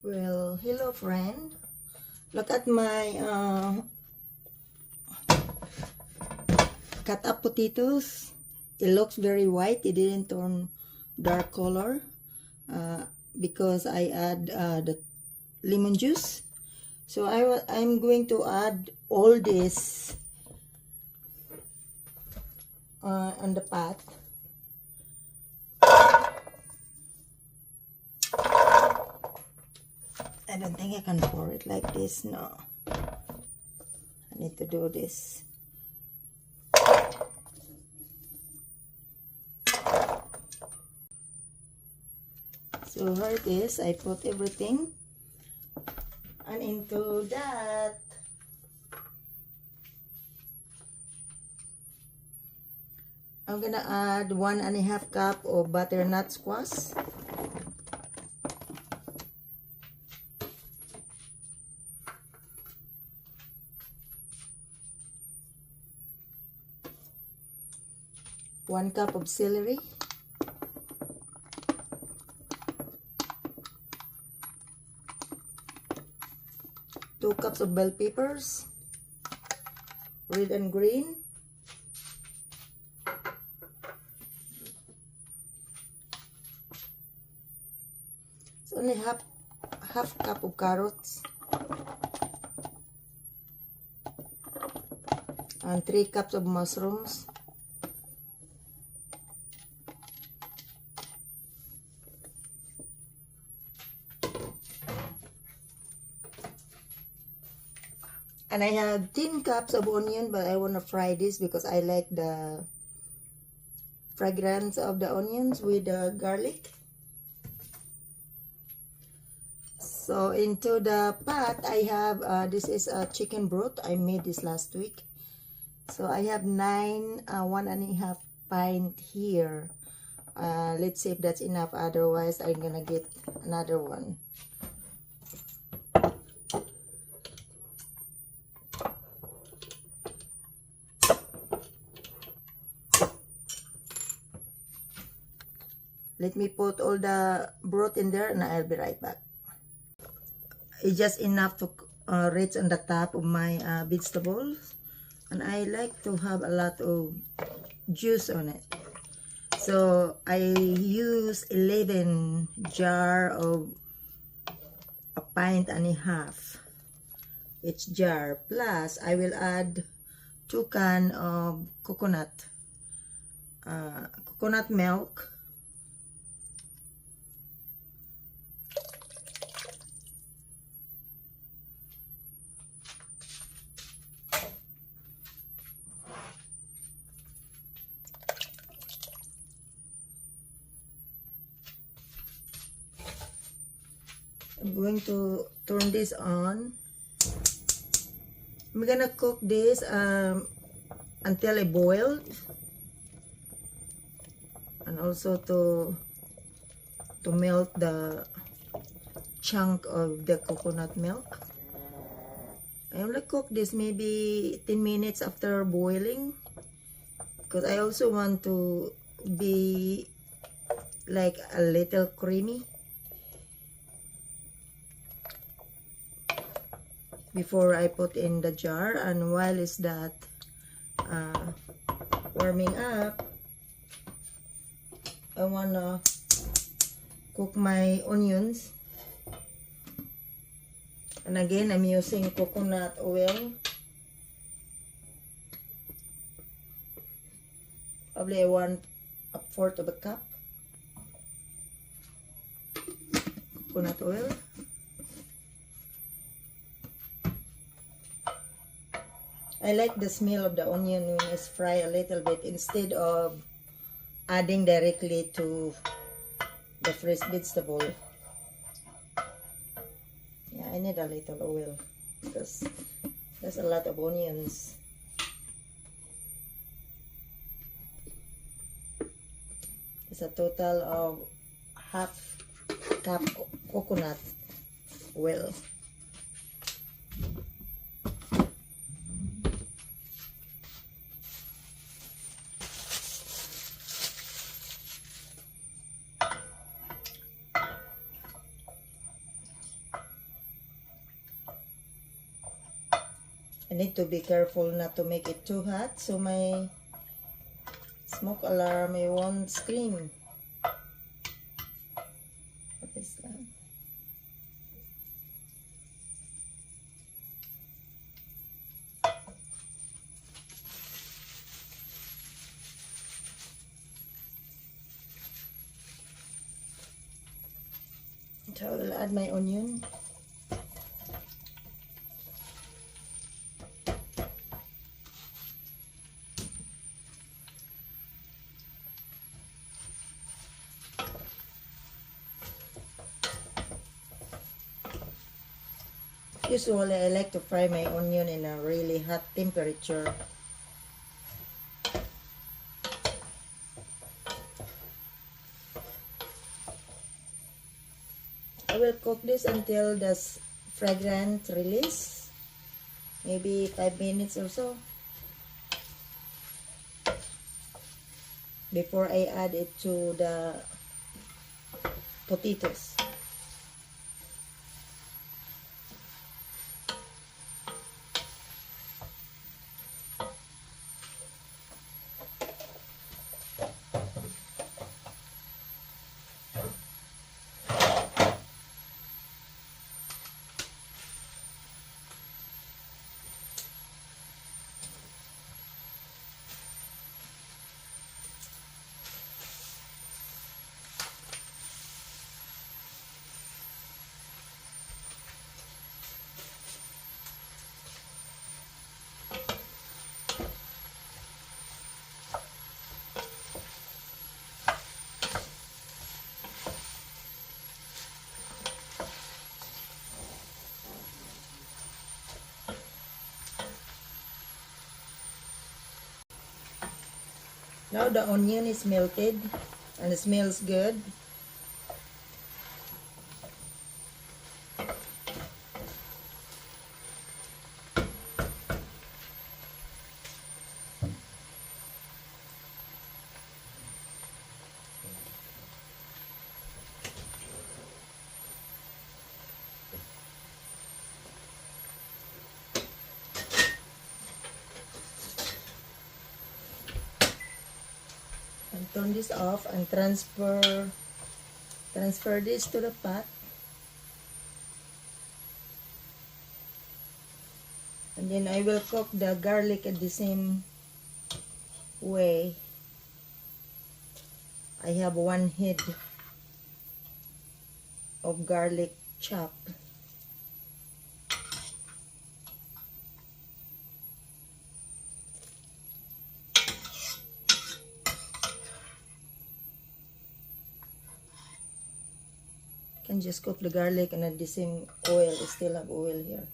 Well, hello friend. Look at my cut up potatoes. It looks very white. It didn't turn dark color because I add the lemon juice. So I'm going to add all this on the pot. I don't think I can pour it like this. No, I need to do this. So here it is. I put everything, and into that I'm gonna add 1.5 cup of butternut squash. One cup of celery. 2 cups of bell peppers, red and green. It's only half cup of carrots. And 3 cups of mushrooms. And I have 10 cups of onion, but I want to fry this because I like the fragrance of the onions with the garlic. So into the pot, I have, this is a chicken broth. I made this last week. So I have 1.5 pint here. Let's see if that's enough. Otherwise, I'm gonna get another one. Let me put all the broth in there and I'll be right back. It's just enough to reach on the top of my vegetables. And I like to have a lot of juice on it. So I use 11 jar of 1.5 pints each jar. Plus I will add 2 cans of coconut milk. I'm going to turn this on. I'm gonna cook this until it boiled, and also to melt the chunk of the coconut milk. I only cook this maybe 10 minutes after boiling because I also want to be like a little creamy before I put in the jar. And while is that warming up, I wanna cook my onions. And again, I'm using coconut oil. Probably I want 1/4 of a cup coconut oil. I like the smell of the onion when it's fried a little bit instead of adding directly to the fresh vegetable. Yeah, I need a little oil because there's a lot of onions. It's a total of half cup coconut oil. I need to be careful not to make it too hot so my smoke alarm it won't scream. What is that? So I will add my onion. Usually I like to fry my onion in a really hot temperature. I will cook this until the fragrance release, maybe 5 minutes or so, before I add it to the potatoes. Now the onion is melted and it smells good. And turn this off and transfer this to the pot. And then I will cook the garlic at the same way. I have 1 head of garlic chopped. Can just cook the garlic and at the same oil. I still have oil here.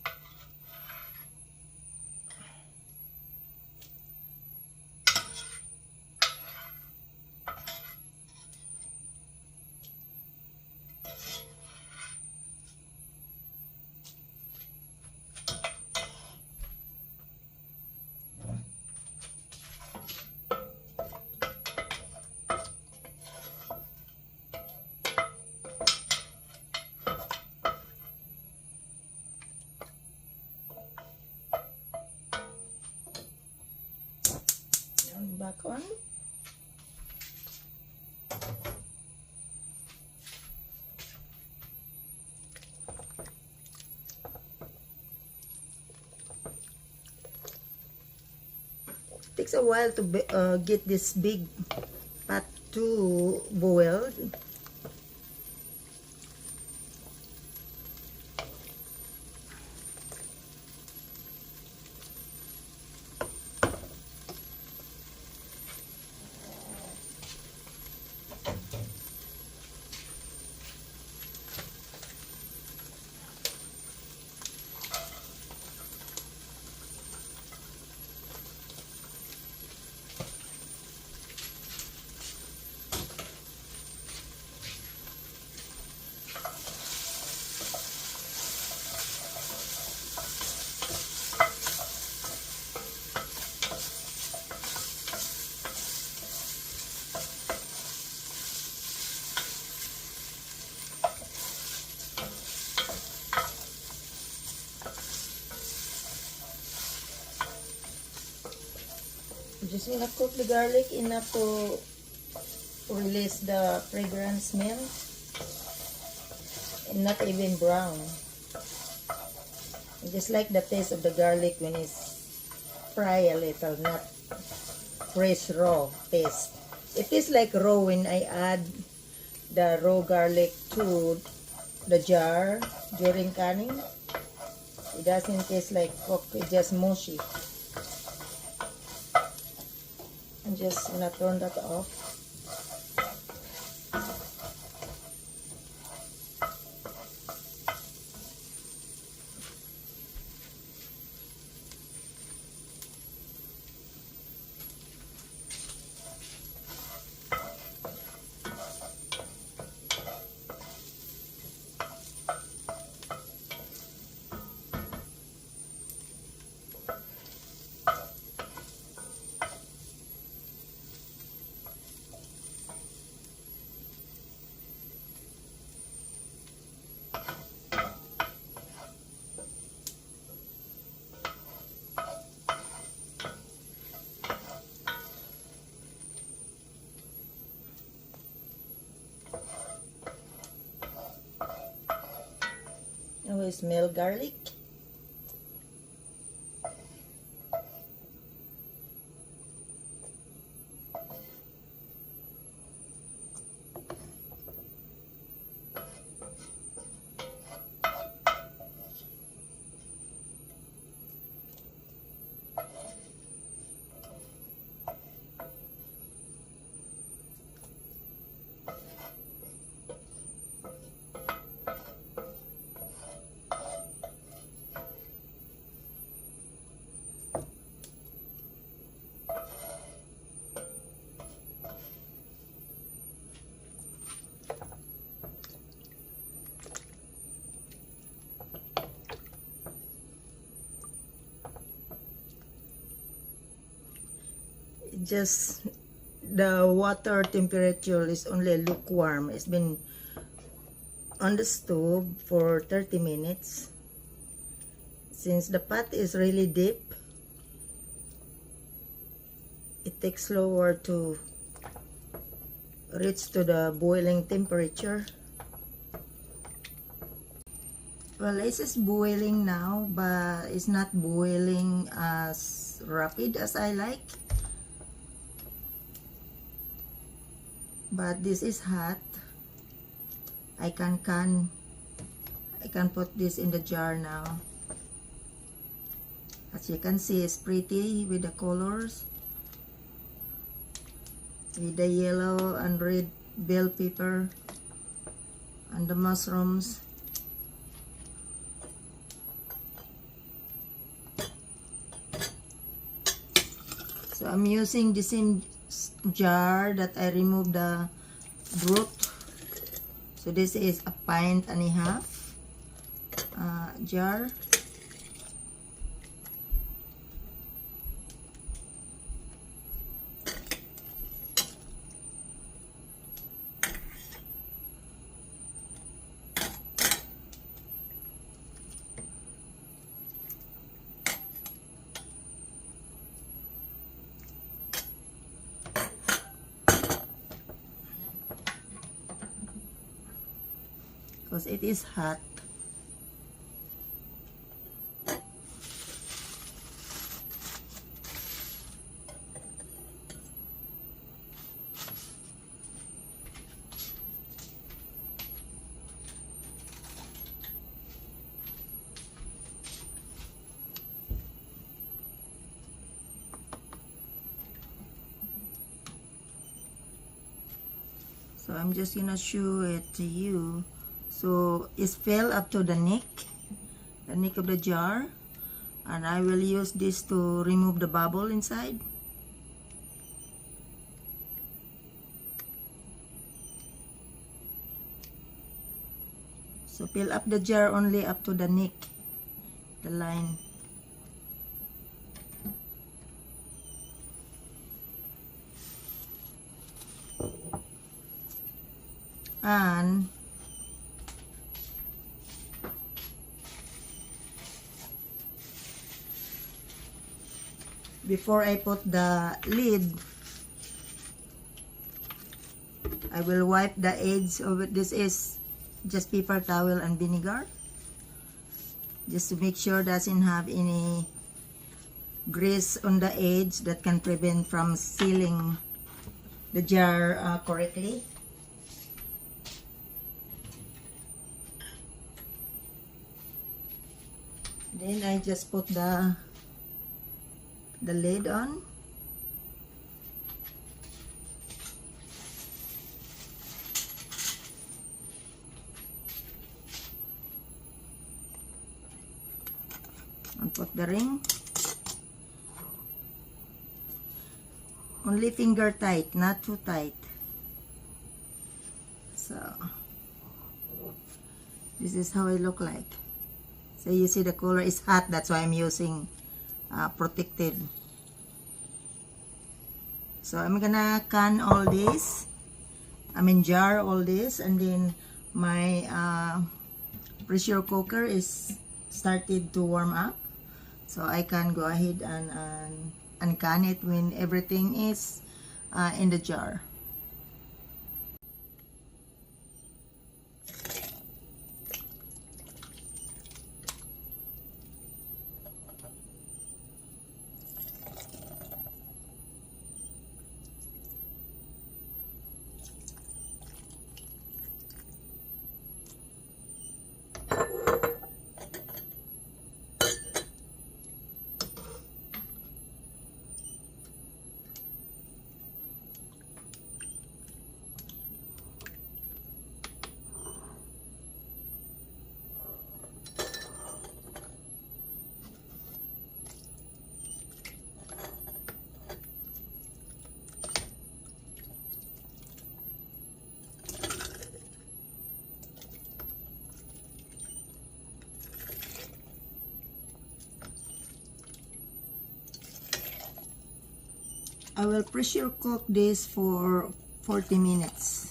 Back on. Takes a while to get this big pot to boil. Just gonna cook the garlic enough to release the fragrance smell and not even brown. I just like the taste of the garlic when it's fry a little, not fresh raw taste. It is like raw when I add the raw garlic to the jar during canning. It doesn't taste like cooked, it's just mushy. I'm just gonna turn that off. Now I smell garlic. Just the water temperature is only lukewarm. It's been on the stove for 30 minutes. Since the pot is really deep, it takes longer to reach to the boiling temperature. Well, this is boiling now, but it's not boiling as rapid as I like. But this is hot. I can put this in the jar now. As you can see, it's pretty with the colors, with the yellow and red bell pepper and the mushrooms. So I'm using the same jar that I removed the broth. So this is a pint and a half jar. Because it is hot. So I'm just gonna show it to you. So it's filled up to the neck of the jar, and I will use this to remove the bubble inside. So fill up the jar only up to the neck, the line. And before I put the lid, I will wipe the edge of it. This is just paper towel and vinegar, just to make sure doesn't have any grease on the edge that can prevent from sealing the jar correctly. Then I just put the lid on. And put the ring. Only finger tight, not too tight. So this is how it look like. So you see the color is hot, that's why I'm using protective. So I'm gonna can all this, jar all this, and then my pressure cooker is started to warm up, so I can go ahead and can it when everything is in the jar. I will pressure cook this for 40 minutes.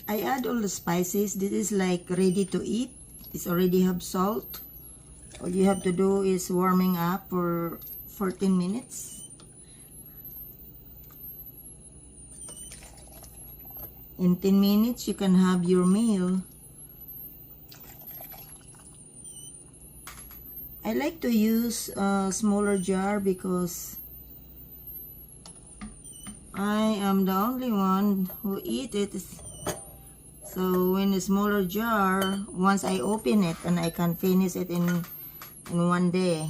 I add all the spices. This is like ready to eat. It's already have salt. All you have to do is warming up for 14 minutes. In 10 minutes, you can have your meal. I like to use a smaller jar because I am the only one who eat it. So in a smaller jar, once I open it and I can finish it in one day.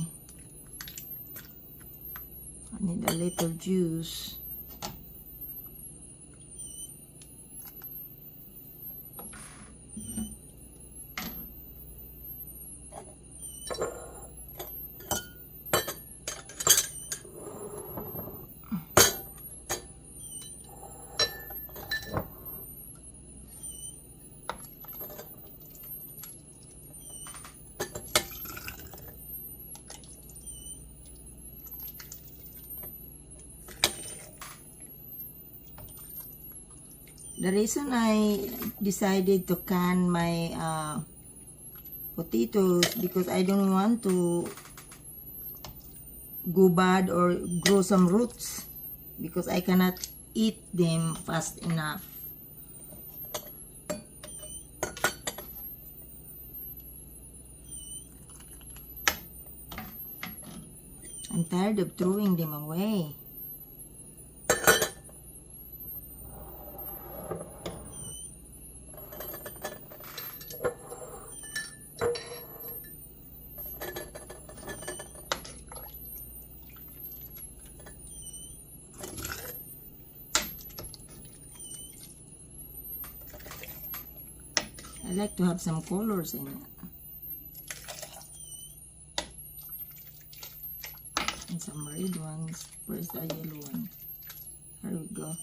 I need a little juice. The reason I decided to can my potatoes because I don't want to go bad or grow some roots because I cannot eat them fast enough. I'm tired of throwing them away. I like to have some colors in it. And some red ones. Where's the yellow one? There we go.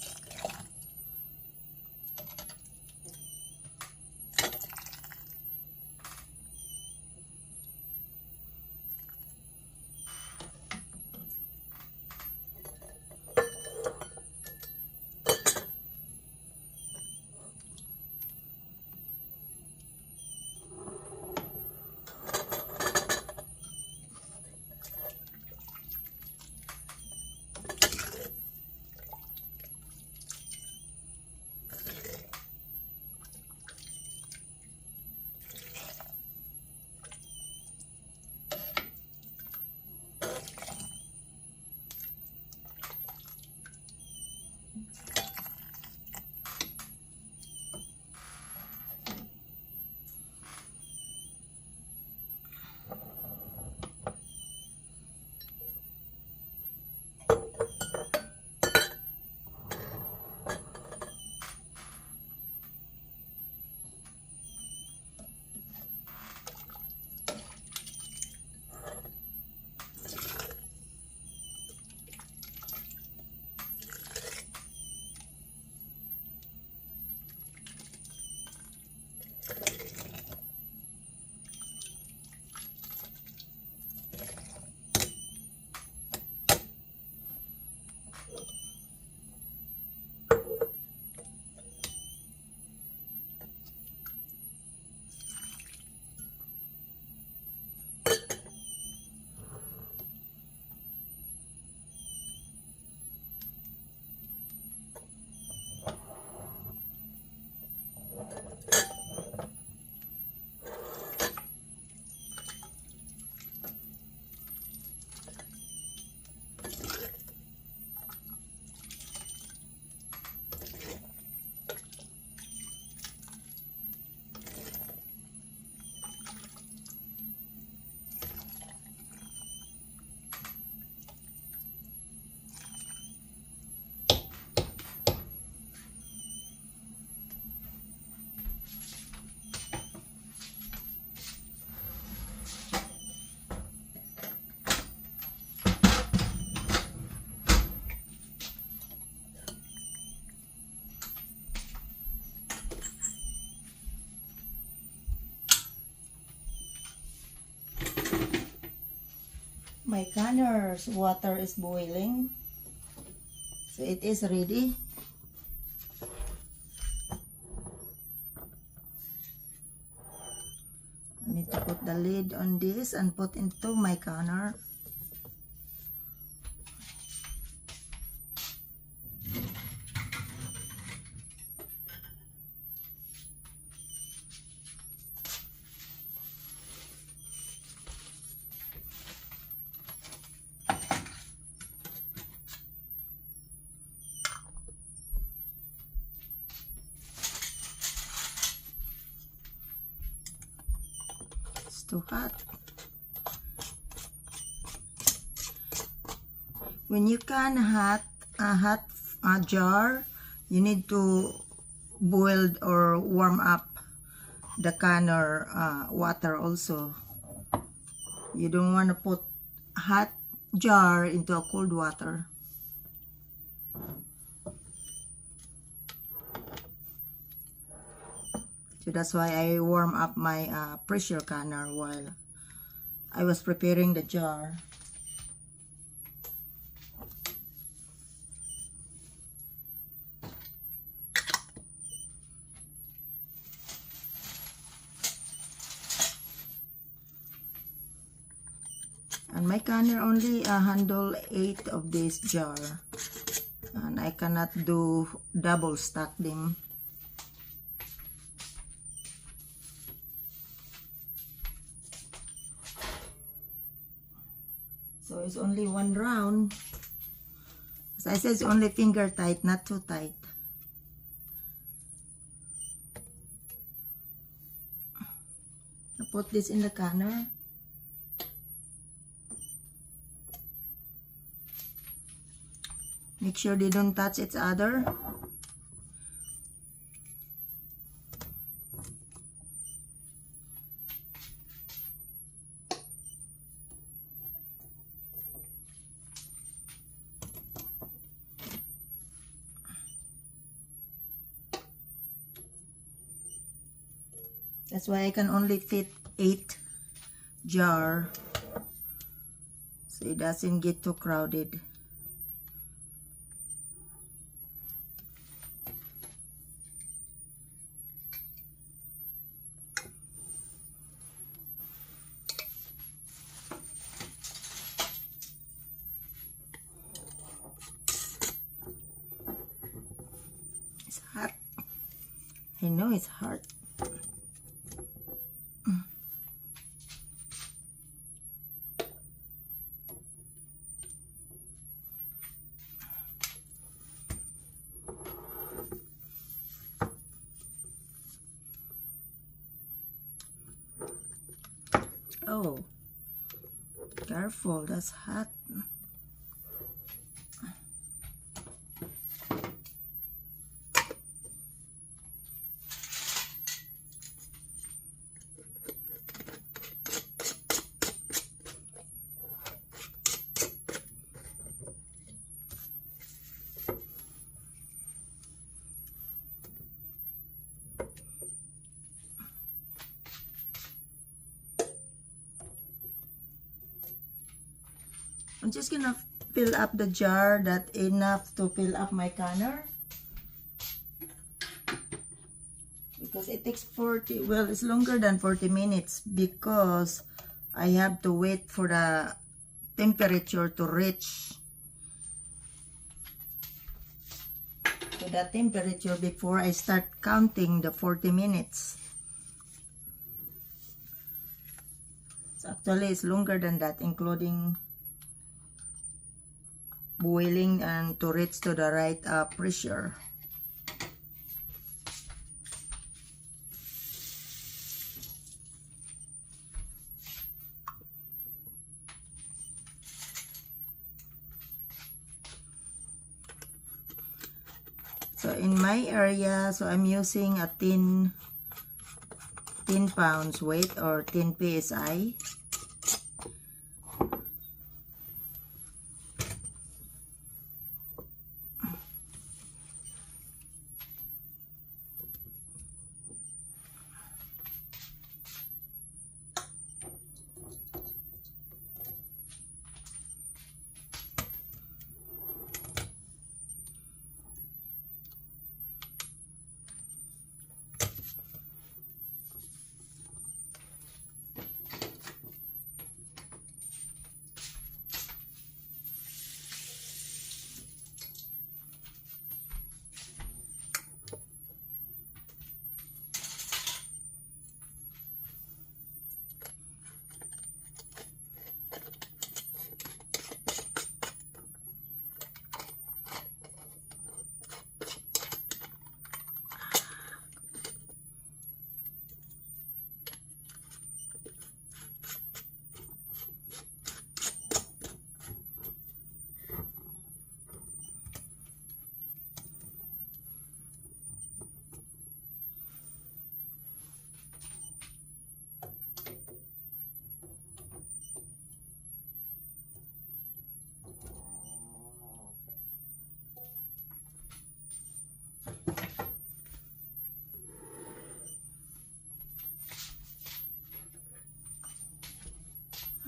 My canner's water is boiling, so it is ready. I need to put the lid on this and put into my canner. Too hot. When you can a hot jar, you need to boil or warm up the canner water also. You don't want to put hot jar into a cold water. So that's why I warm up my pressure canner while I was preparing the jar. And my canner only handle 8 of this jar. And I cannot do double stack them. So it's only one round. As I said, it's only finger tight, not too tight. I'll put this in the canner. Make sure they don't touch each other. That's why I can only fit 8 jar, so it doesn't get too crowded. It's hot. I know it's hot. Oh, careful, that's hot. I'm just gonna fill up the jar that enough to fill up my canner, because it takes 40, well, it's longer than 40 minutes because I have to wait for the temperature to reach to the temperature before I start counting the 40 minutes. So actually it's longer than that, including boiling and to reach to the right pressure. So in my area, so I'm using a 10 pounds weight or 10 psi.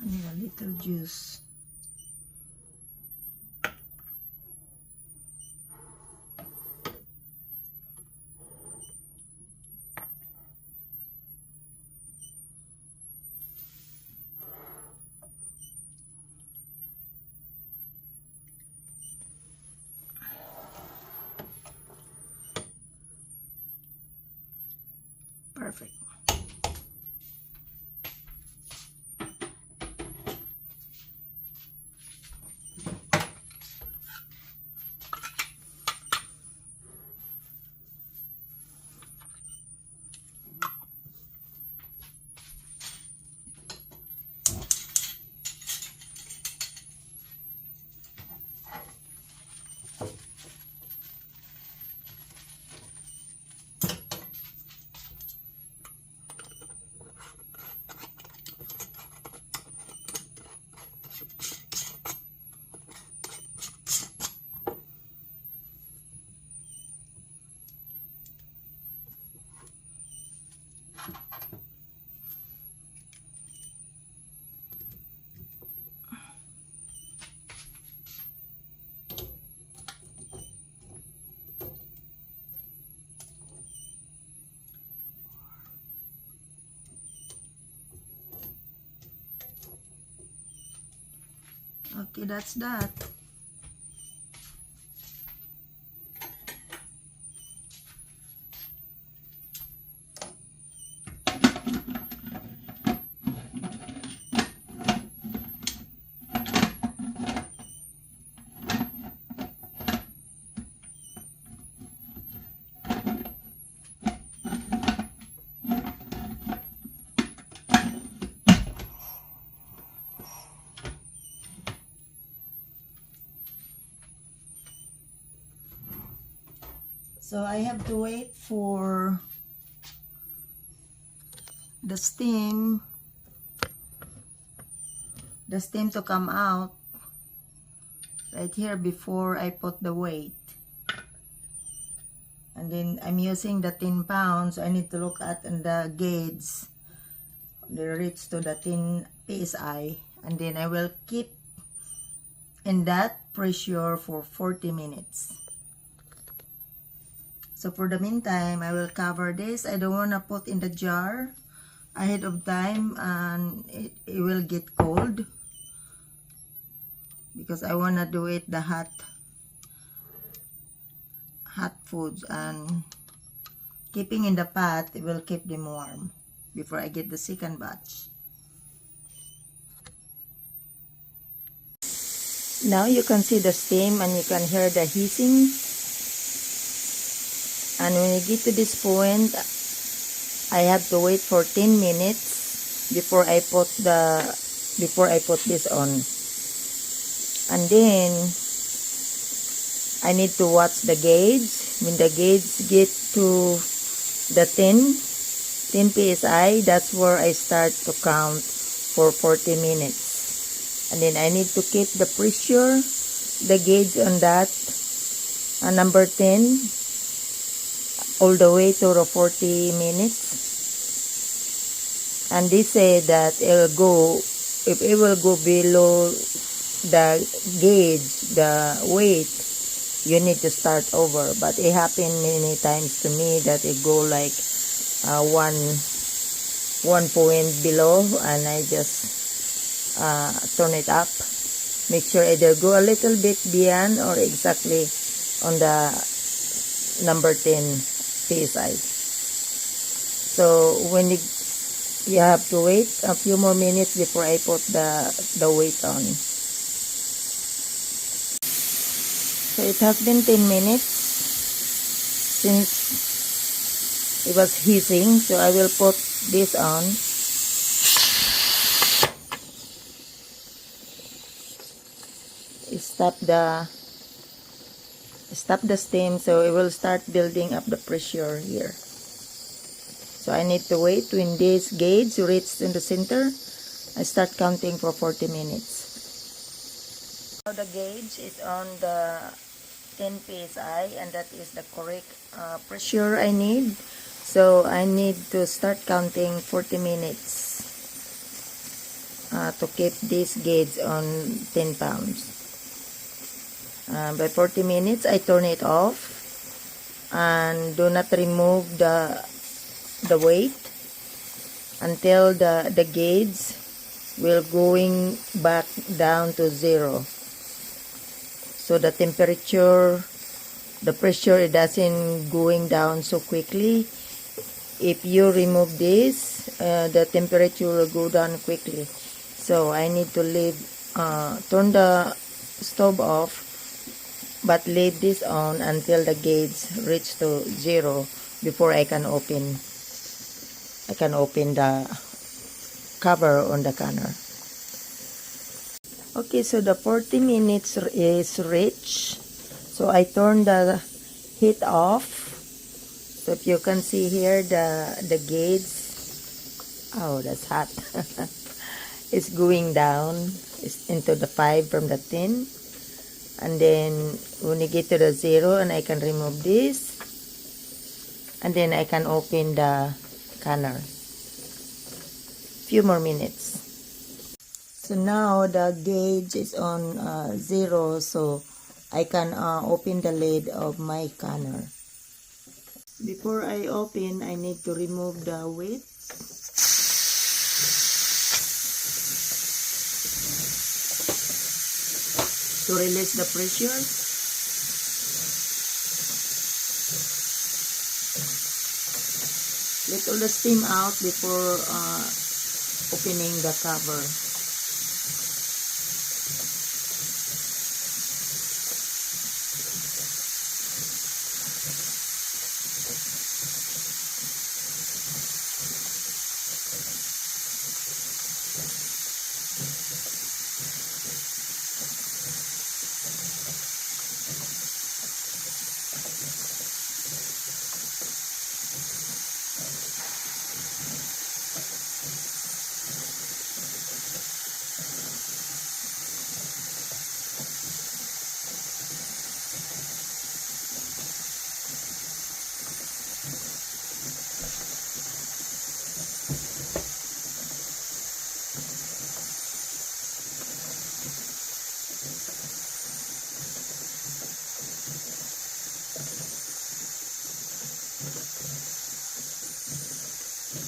I need a little juice. Perfect. Okay, that's that. So I have to wait for the steam to come out right here before I put the weight. And then I'm using the 10 pounds. I need to look at the gauge, the reach to the 10 psi, and then I will keep in that pressure for 40 minutes. So for the meantime, I will cover this. I don't want to put in the jar ahead of time and it will get cold, because I want to do it the hot foods, and keeping in the pot, it will keep them warm before I get the second batch. Now you can see the steam and you can hear the hissing. And when you get to this point, I have to wait for 10 minutes before I put this on. And then I need to watch the gauge. When the gauge get to the 10 psi, that's where I start to count for 40 minutes. And then I need to keep the pressure, the gauge on that, number 10, all the way to the 40 minutes. And they say that if it will go below the gauge, the weight, you need to start over. But it happened many times to me that it go like one point below, and I just turn it up. Make sure either go a little bit beyond or exactly on the number 10 psi. So when you have to wait a few more minutes before I put the weight on. So it has been 10 minutes since it was hissing, so I will put this on. Stop the steam, so it will start building up the pressure here. So I need to wait when this gauge reaches in the center. I start counting for 40 minutes. Now the gauge is on the 10 psi, and that is the correct pressure I need. So I need to start counting 40 minutes to keep this gauge on 10 pounds. By 40 minutes, I turn it off and do not remove the weight until the gauge will going back down to 0. So the temperature, the pressure, it doesn't going down so quickly. If you remove this, the temperature will go down quickly. So I need to turn the stove off, but leave this on until the gauge reach to 0 before I can open the cover on the canner. Okay, so the 40 minutes is reached. So I turn the heat off. So if you can see here, the gauge, oh, that's hot. It's going down. It's into the 5 from the 10. And then when you get to the 0, and I can remove this, and then I can open the canner. Few more minutes. So now the gauge is on 0, so I can open the lid of my canner. Before I open, I need to remove the weight. to release the pressure. Let all the steam out before opening the cover.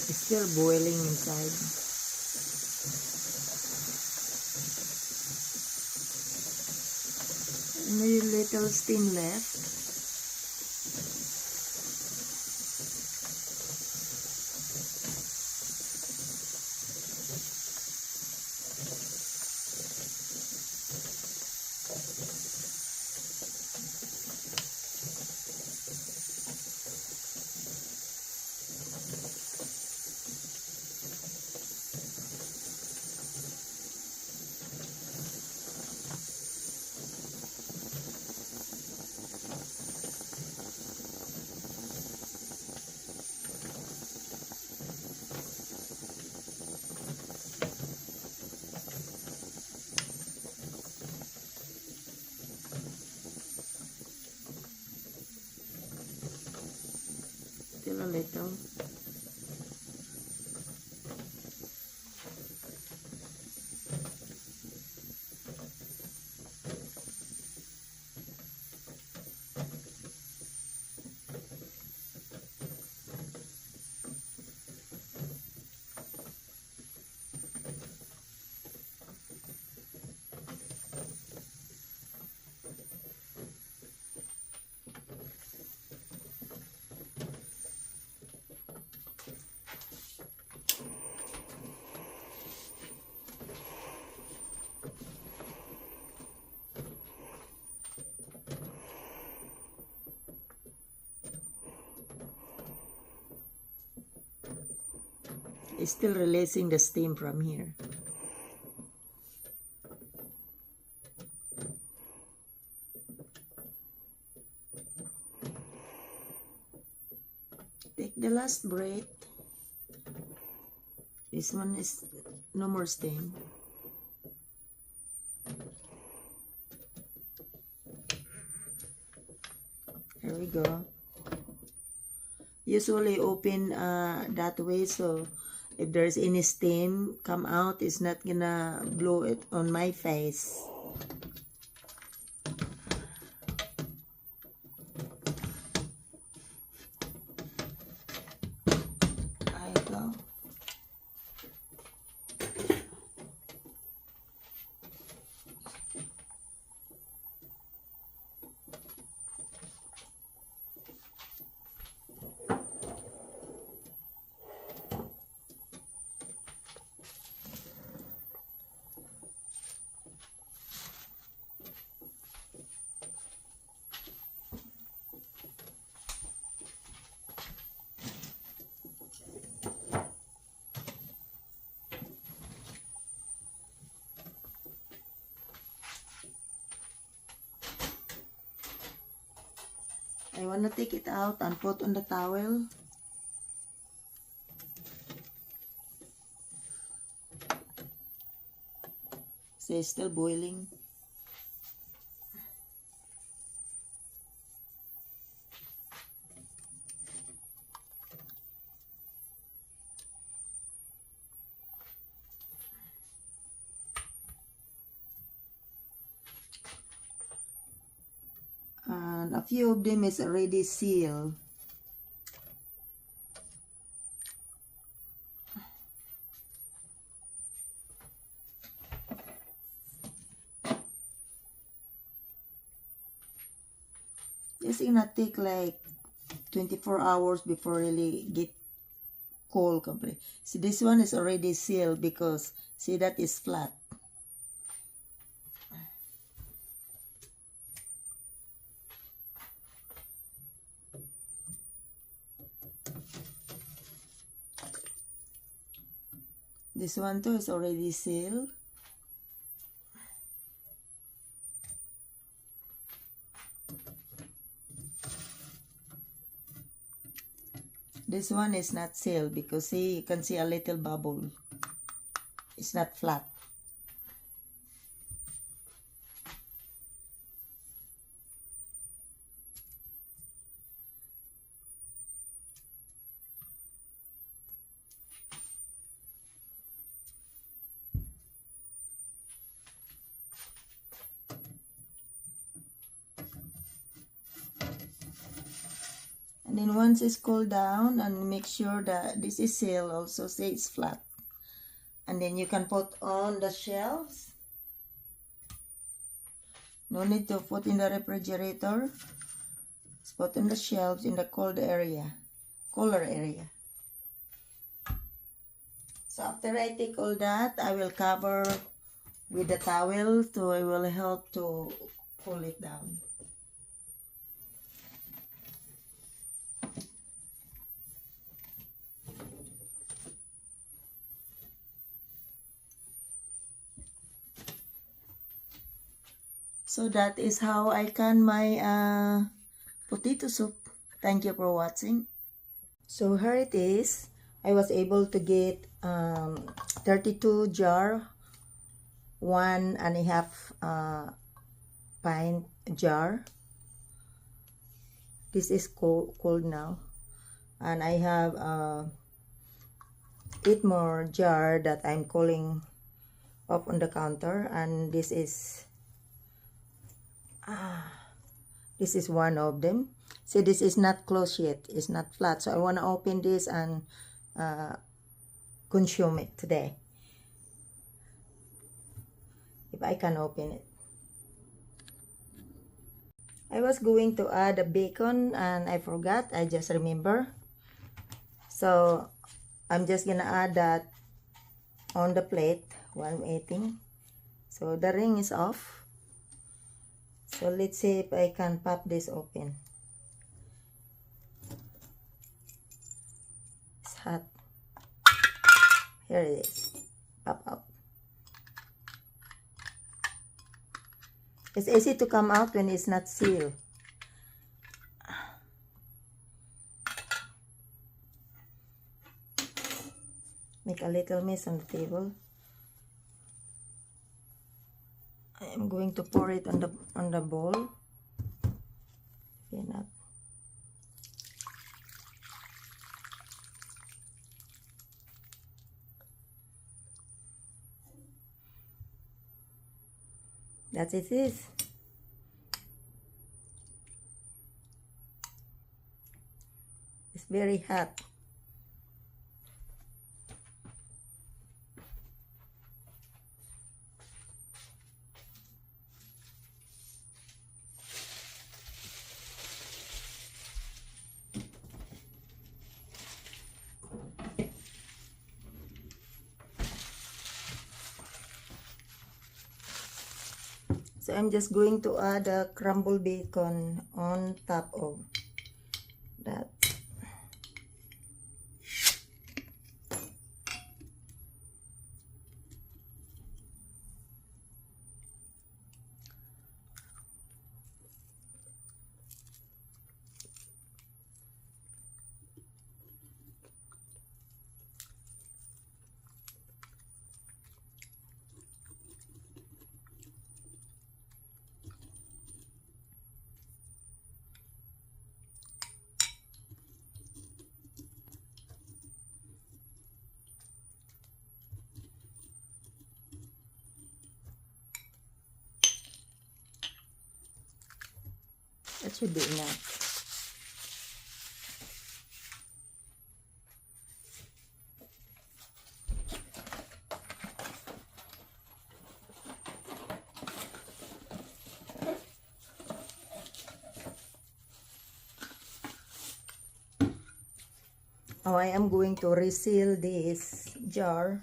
It's still boiling inside. Maybe little steam left. Still a little. It's still releasing the steam from here. Take the last breath. This one is no more steam. Here we go. Usually open that way, so if there's any steam come out, it's not gonna blow it on my face. There you go. I want to take it out and put on the towel. So it's still boiling. And a few of them is already sealed. This is gonna take like 24 hours before really get cold completely. See, this one is already sealed because see that is flat. This one too is already sealed. This one is not sealed because see, you can see a little bubble. It's not flat. And then once it's cooled down, and make sure that this is sealed also, say it's flat. And then you can put on the shelves. No need to put in the refrigerator. Just put in the shelves in the cold area, cooler area. So after I take all that, I will cover with the towel so it will help to cool it down. So that is how I can my potato soup. Thank you for watching. So here it is. I was able to get 32 jar, 1.5 pint jar. This is cold now, and I have 8 more jar that I'm cooling up on the counter, and this is one of them. See, this is not closed yet, it's not flat, so I want to open this and consume it today, if I can open it. I was going to add a bacon and I forgot. I just remember, so I'm just gonna add that on the plate while I'm eating. So the ring is off. So let's see if I can pop this open. It's hot. Here it is. Pop out. It's easy to come out when it's not sealed. Make a little mess on the table. I am going to pour it on the bowl. Not. That's it is. It's very hot. So I'm just going to add a crumbled bacon on top of that. That should be enough. Oh, I am going to reseal this jar.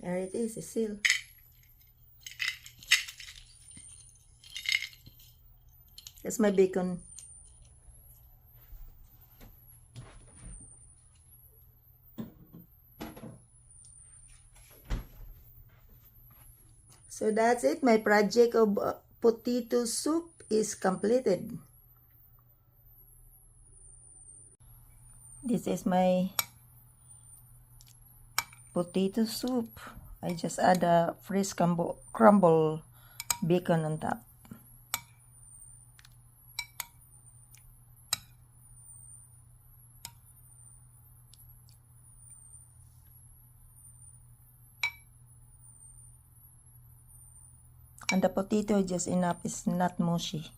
There it is, a seal. That's my bacon. So that's it. My project of potato soup is completed. This is my potato soup. I just add a fresh crumble bacon on top. And the potato just enough, it's not mushy.